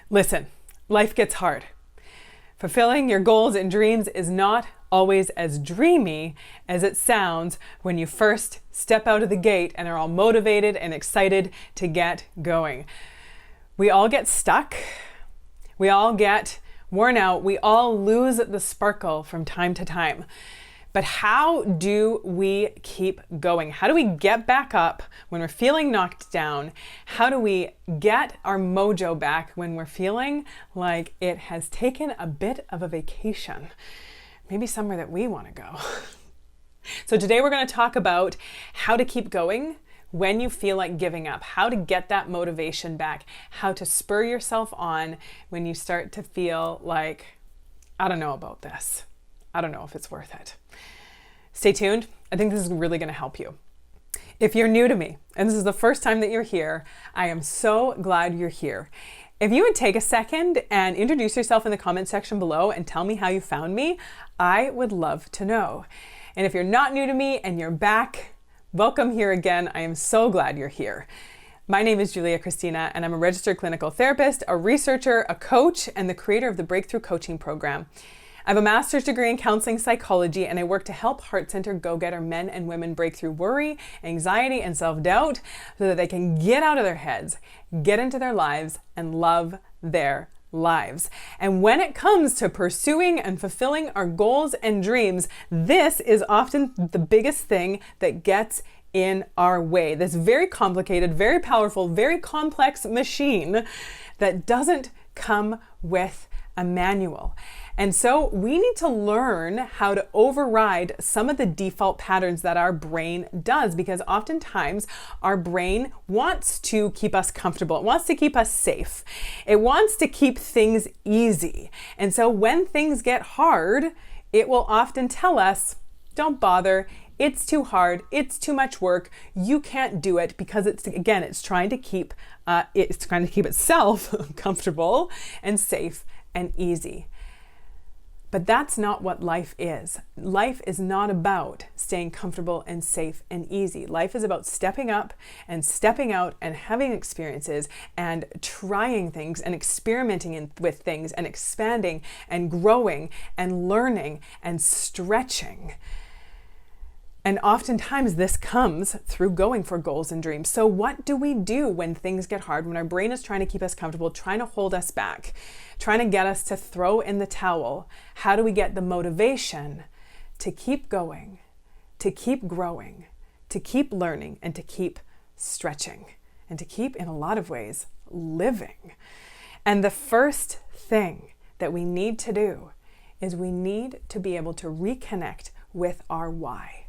Listen, life gets hard. Fulfilling your goals and dreams is not always as dreamy as it sounds when you first step out of the gate and are all motivated and excited to get going. We all get stuck. We all get worn out. We all lose the sparkle from time to time. But how do we keep going? How do we get back up when we're feeling knocked down? How do we get our mojo back when we're feeling like it has taken a bit of a vacation? Maybe somewhere that we want to go. So today we're going to talk about how to keep going when you feel like giving up, how to get that motivation back, how to spur yourself on when you start to feel like, I don't know about this. I don't know if it's worth it. Stay tuned. I think this is really going to help you. If you're new to me, and this is the first time that you're here, I am so glad you're here. If you would take a second and introduce yourself in the comment section below and tell me how you found me, I would love to know. And if you're not new to me and you're back, welcome here again. I am so glad you're here. My name is Kristina, and I'm a registered clinical therapist, a researcher, a coach, and the creator of the Breakthrough Coaching Program. I have a master's degree in counseling psychology, and I work to help heart-centered go-getter men and women break through worry, anxiety, and self-doubt so that they can get out of their heads, get into their lives, and love their lives. And when it comes to pursuing and fulfilling our goals and dreams, this is often the biggest thing that gets in our way. This very complicated, very powerful, very complex machine that doesn't come with a manual. And so we need to learn how to override some of the default patterns that our brain does, because oftentimes our brain wants to keep us comfortable. It wants to keep us safe. It wants to keep things easy. And so when things get hard, it will often tell us, don't bother. It's too hard. It's too much work. You can't do it, because it's trying to keep itself comfortable and safe and easy. But that's not what life is. Life is not about staying comfortable and safe and easy. Life is about stepping up and stepping out and having experiences and trying things and experimenting with things and expanding and growing and learning and stretching. And oftentimes this comes through going for goals and dreams. So what do we do when things get hard, when our brain is trying to keep us comfortable, trying to hold us back, trying to get us to throw in the towel? How do we get the motivation to keep going, to keep growing, to keep learning, and to keep stretching, and to keep, in a lot of ways, living? And the first thing that we need to do is we need to be able to reconnect with our why.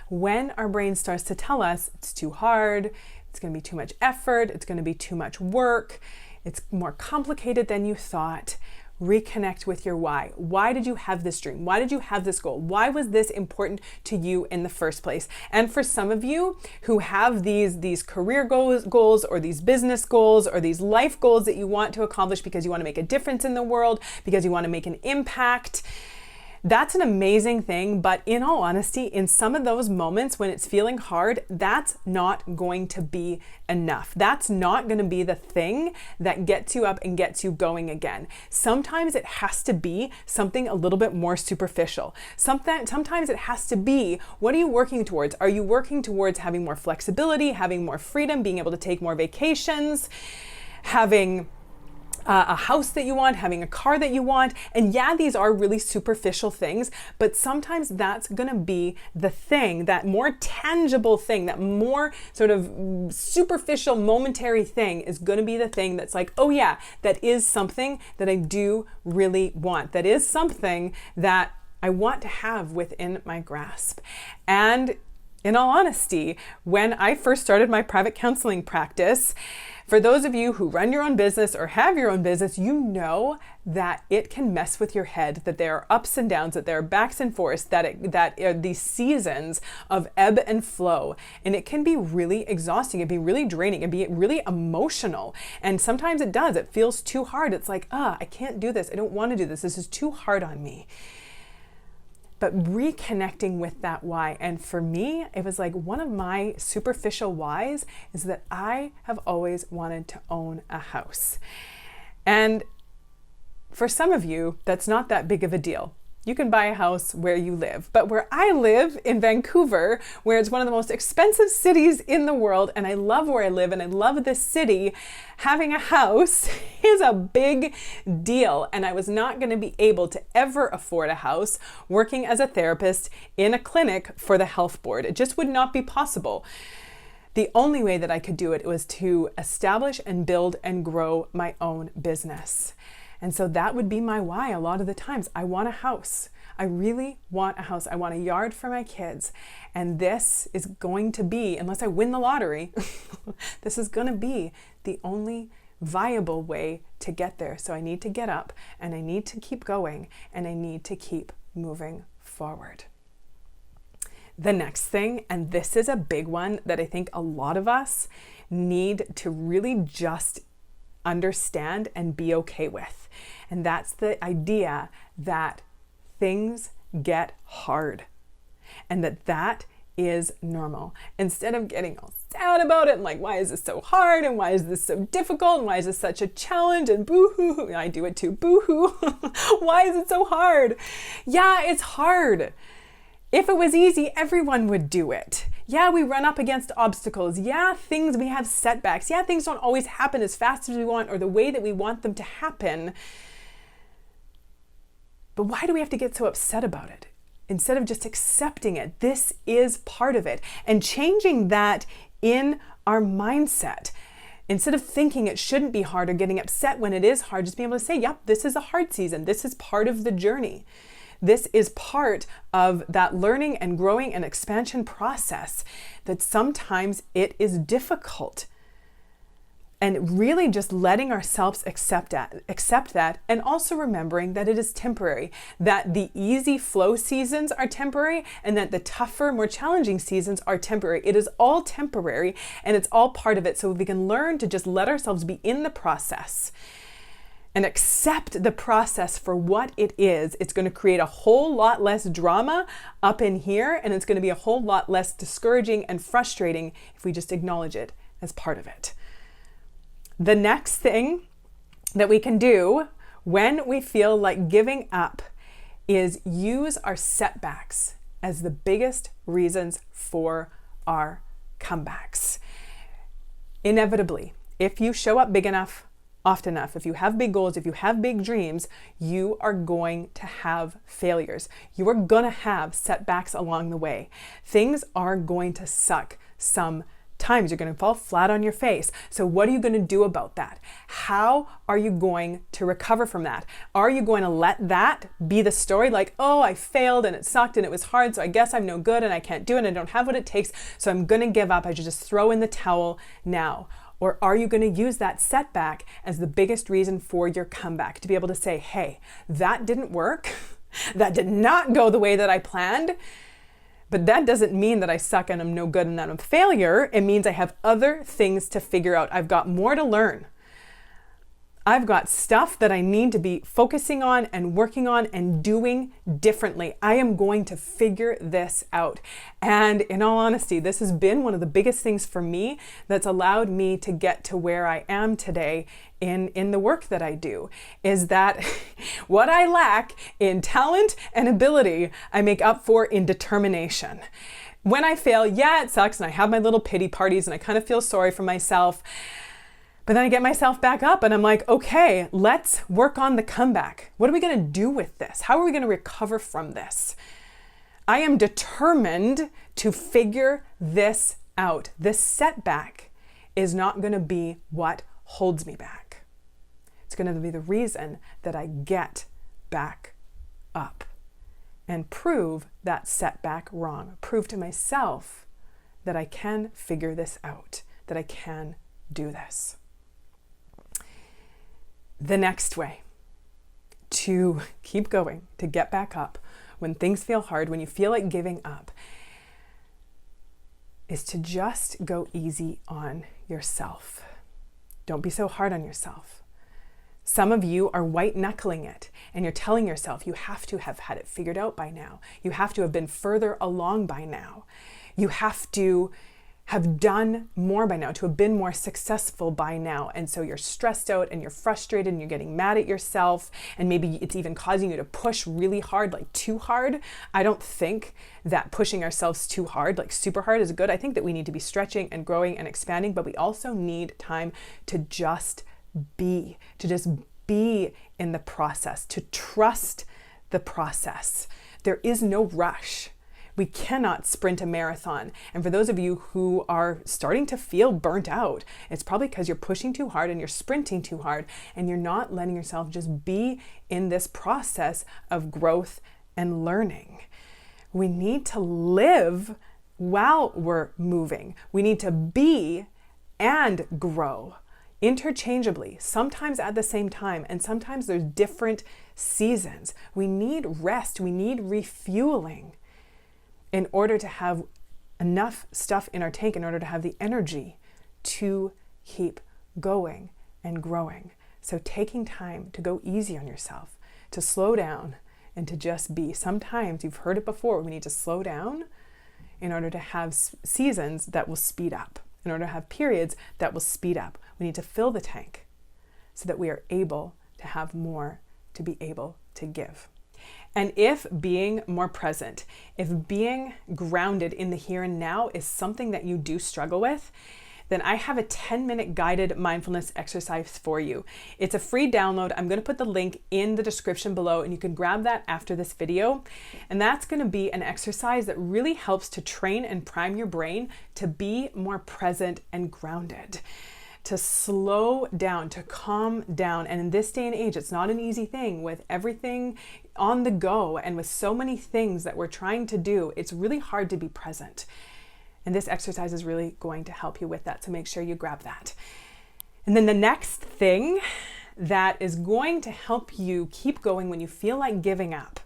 When our brain starts to tell us it's too hard, it's going to be too much effort, it's going to be too much work, it's more complicated than you thought, reconnect with your why. Why did you have this dream? Why did you have this goal? Why was this important to you in the first place? And for some of you who have these career goals or these business goals or these life goals that you want to accomplish because you want to make a difference in the world, because you want to make an impact, that's an amazing thing. But in all honesty, in some of those moments when it's feeling hard, that's not going to be enough. That's not going to be the thing that gets you up and gets you going again. Sometimes it has to be something a little bit more superficial. Sometimes it has to be, what are you working towards? Are you working towards having more flexibility, having more freedom, being able to take more vacations, having a house that you want, having a car that you want? And yeah, these are really superficial things, but sometimes that's going to be the thing, that more tangible thing, that more sort of superficial, momentary thing is going to be the thing that's like, oh yeah, that is something that I do really want. That is something that I want to have within my grasp. And in all honesty, when I first started my private counseling practice, for those of you who run your own business or have your own business, you know that it can mess with your head, that there are ups and downs, that there are backs and forths, that are these seasons of ebb and flow. And it can be really exhausting. It can be really draining. It can be really emotional. And sometimes it does. It feels too hard. It's like, I can't do this. I don't want to do this. This is too hard on me. But reconnecting with that why. And for me, it was like one of my superficial whys is that I have always wanted to own a house. And for some of you, that's not that big of a deal. You can buy a house where you live. But where I live in Vancouver, where it's one of the most expensive cities in the world, and I love where I live and I love this city, having a house is a big deal. And I was not going to be able to ever afford a house working as a therapist in a clinic for the health board. It just would not be possible. The only way that I could do it was to establish and build and grow my own business. And so that would be my why a lot of the times. I want a house. I really want a house. I want a yard for my kids. And this is going to be, unless I win the lottery, this is going to be the only viable way to get there. So I need to get up and I need to keep going and I need to keep moving forward. The next thing, and this is a big one that I think a lot of us need to really just understand and be okay with. And that's the idea that things get hard and that is normal. Instead of getting all sad about it and like, why is this so hard? And why is this so difficult? And why is this such a challenge? And boo-hoo, I do it too, boo-hoo. Why is it so hard? Yeah, it's hard. If it was easy, everyone would do it. Yeah, we run up against obstacles. Yeah, we have setbacks. Yeah, things don't always happen as fast as we want or the way that we want them to happen. But why do we have to get so upset about it? Instead of just accepting it, this is part of it. And changing that in our mindset. Instead of thinking it shouldn't be hard or getting upset when it is hard, just being able to say, yep, this is a hard season. This is part of the journey. This is part of that learning and growing and expansion process, that sometimes it is difficult. And really just letting ourselves accept that, and also remembering that it is temporary, that the easy flow seasons are temporary and that the tougher, more challenging seasons are temporary. It is all temporary and it's all part of it. So if we can learn to just let ourselves be in the process and accept the process for what it is, it's going to create a whole lot less drama up in here, and it's going to be a whole lot less discouraging and frustrating if we just acknowledge it as part of it. The next thing that we can do when we feel like giving up is use our setbacks as the biggest reasons for our comebacks. Inevitably, if you show up big enough, often enough, if you have big goals, if you have big dreams, you are going to have failures. You are going to have setbacks along the way. Things are going to suck sometimes. You're going to fall flat on your face. So what are you going to do about that? How are you going to recover from that? Are you going to let that be the story? Like, oh, I failed and it sucked and it was hard, so I guess I'm no good and I can't do it and I don't have what it takes, so I'm going to give up. I should just throw in the towel now. Or are you going to use that setback as the biggest reason for your comeback? To be able to say, hey, that didn't work. That did not go the way that I planned. But that doesn't mean that I suck and I'm no good and that I'm a failure. It means I have other things to figure out. I've got more to learn. I've got stuff that I need to be focusing on and working on and doing differently. I am going to figure this out. And in all honesty, this has been one of the biggest things for me that's allowed me to get to where I am today in the work that I do, is that what I lack in talent and ability, I make up for in determination. When I fail, yeah, it sucks and I have my little pity parties and I kind of feel sorry for myself. But then I get myself back up and I'm like, okay, let's work on the comeback. What are we going to do with this? How are we going to recover from this? I am determined to figure this out. This setback is not going to be what holds me back. It's going to be the reason that I get back up and prove that setback wrong. Prove to myself that I can figure this out, that I can do this. The next way to keep going, to get back up when things feel hard, when you feel like giving up, is to just go easy on yourself. Don't be so hard on yourself. Some of you are white knuckling it and you're telling yourself you have to have had it figured out by now. You have to have been further along by now. You have to have done more by now, to have been more successful by now. And so you're stressed out and you're frustrated and you're getting mad at yourself. And maybe it's even causing you to push really hard, like too hard. I don't think that pushing ourselves too hard, like super hard, is good. I think that we need to be stretching and growing and expanding, but we also need time to just be in the process, to trust the process. There is no rush. We cannot sprint a marathon. And for those of you who are starting to feel burnt out, it's probably because you're pushing too hard and you're sprinting too hard and you're not letting yourself just be in this process of growth and learning. We need to live while we're moving. We need to be and grow interchangeably, sometimes at the same time, and sometimes there's different seasons. We need rest. We need refueling in order to have enough stuff in our tank, in order to have the energy to keep going and growing. So taking time to go easy on yourself, to slow down and to just be. Sometimes, you've heard it before, we need to slow down in order to have seasons that will speed up, in order to have periods that will speed up. We need to fill the tank so that we are able to have more to be able to give. And if being more present, if being grounded in the here and now is something that you do struggle with, then I have a 10-minute guided mindfulness exercise for you. It's a free download. I'm going to put the link in the description below and you can grab that after this video. And that's going to be an exercise that really helps to train and prime your brain to be more present and grounded, to slow down, to calm down. And in this day and age, it's not an easy thing with everything on the go and with so many things that we're trying to do. It's really hard to be present. And this exercise is really going to help you with that. So make sure you grab that. And then the next thing that is going to help you keep going when you feel like giving up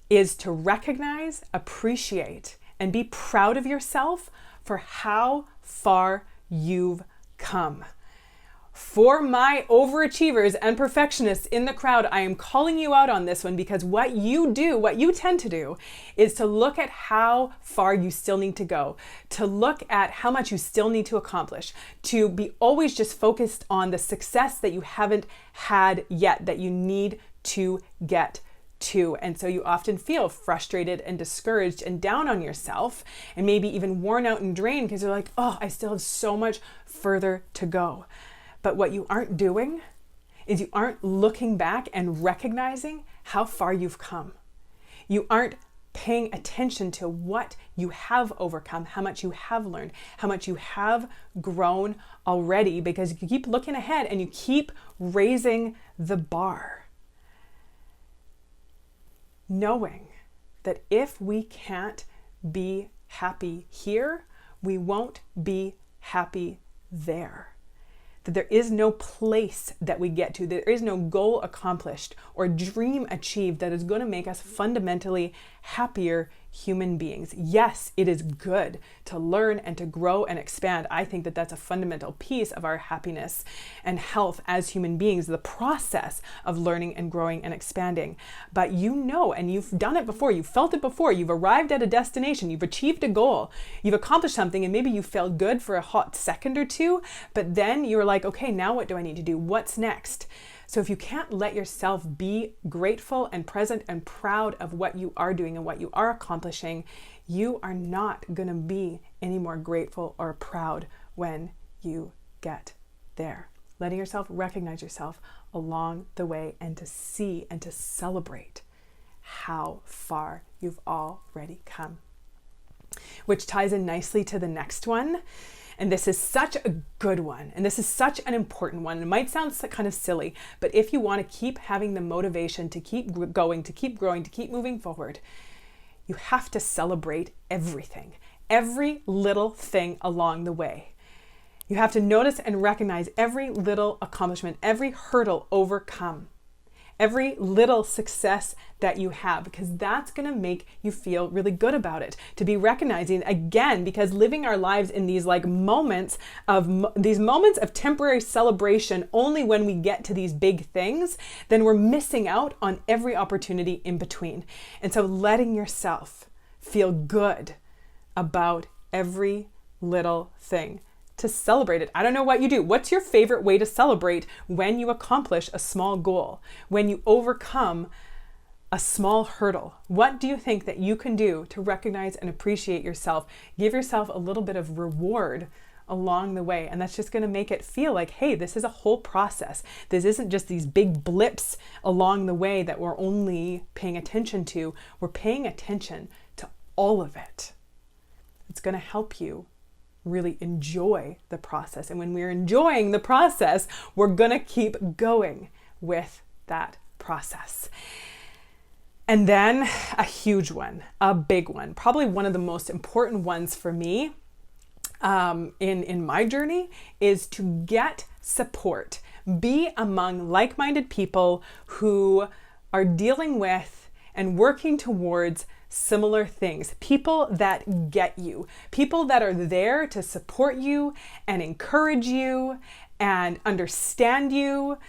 is to recognize, appreciate, and be proud of yourself for how far you've come. For my overachievers and perfectionists in the crowd, I am calling you out on this one, because what you tend to do is to look at how far you still need to go, to look at how much you still need to accomplish, to be always just focused on the success that you haven't had yet, that you need to get to. And so you often feel frustrated and discouraged and down on yourself, and maybe even worn out and drained because you're like, oh, I still have so much further to go. But what you aren't doing is you aren't looking back and recognizing how far you've come. You aren't paying attention to what you have overcome, how much you have learned, how much you have grown already, because you keep looking ahead and you keep raising the bar. Knowing that if we can't be happy here, we won't be happy there. That there is no place that we get to, there is no goal accomplished or dream achieved that is going to make us fundamentally happier human beings. Yes, it is good to learn and to grow and expand. I think that that's a fundamental piece of our happiness and health as human beings, the process of learning and growing and expanding. But you know, and you've done it before, you've felt it before, you've arrived at a destination, you've achieved a goal, you've accomplished something, and maybe you felt good for a hot second or two, but then you're like, okay, now what do I need to do? What's next? So if you can't let yourself be grateful and present and proud of what you are doing and what you are accomplishing, you are not going to be any more grateful or proud when you get there. Letting yourself recognize yourself along the way and to see and to celebrate how far you've already come. Which ties in nicely to the next one. And this is such a good one. And this is such an important one. It might sound kind of silly, but if you want to keep having the motivation to keep going, to keep growing, to keep moving forward, you have to celebrate everything, every little thing along the way. You have to notice and recognize every little accomplishment, every hurdle overcome, every little success that you have, because that's going to make you feel really good about it. To be recognizing again, because living our lives in these moments of temporary celebration only when we get to these big things, then we're missing out on every opportunity in between. And so letting yourself feel good about every little thing, to celebrate it. I don't know what you do. What's your favorite way to celebrate when you accomplish a small goal, when you overcome a small hurdle? What do you think that you can do to recognize and appreciate yourself? Give yourself a little bit of reward along the way. And that's just going to make it feel like, hey, this is a whole process. This isn't just these big blips along the way that we're only paying attention to. We're paying attention to all of it. It's going to help you really enjoy the process. And when we're enjoying the process, we're going to keep going with that process. And then a huge one, a big one, probably one of the most important ones for me in my journey, is to get support. Be among like-minded people who are dealing with and working towards similar things. People that get you. People that are there to support you and encourage you and understand you.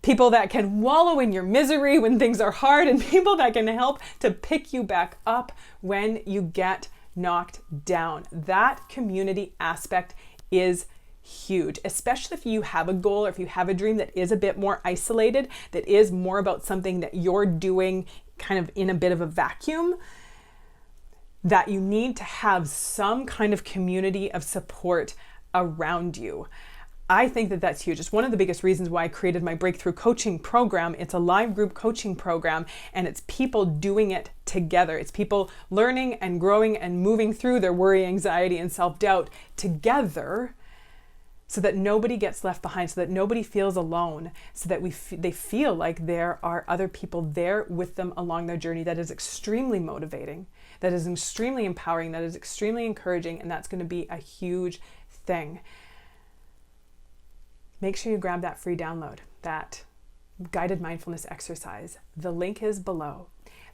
People that can wallow in your misery when things are hard, and people that can help to pick you back up when you get knocked down. That community aspect is huge, especially if you have a goal or if you have a dream that is a bit more isolated, that is more about something that you're doing kind of in a bit of a vacuum, that you need to have some kind of community of support around you. I think that that's huge. It's one of the biggest reasons why I created my breakthrough coaching program. It's a live group coaching program, and it's people doing it together. It's people learning and growing and moving through their worry, anxiety, and self-doubt together, so that nobody gets left behind, so that nobody feels alone, so that they feel like there are other people there with them along their journey. That is extremely motivating, that is extremely empowering, that is extremely encouraging, and that's going to be a huge thing. Make sure you grab that free download, that guided mindfulness exercise. The link is below.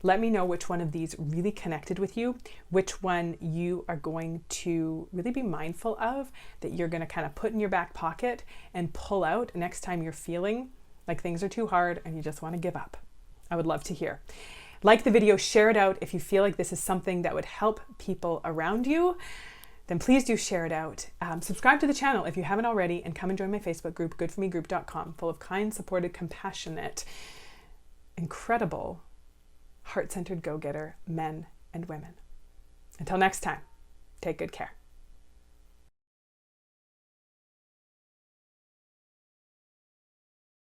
Let me know which one of these really connected with you, which one you are going to really be mindful of, that you're going to kind of put in your back pocket and pull out next time you're feeling like things are too hard and you just want to give up. I would love to hear. Like the video, share it out if you feel like this is something that would help people around you. Then please do share it out. Subscribe to the channel if you haven't already, and come and join my Facebook group, GoodForMeGroup.com, full of kind, supported, compassionate, incredible, heart-centered go-getter men and women. Until next time, take good care.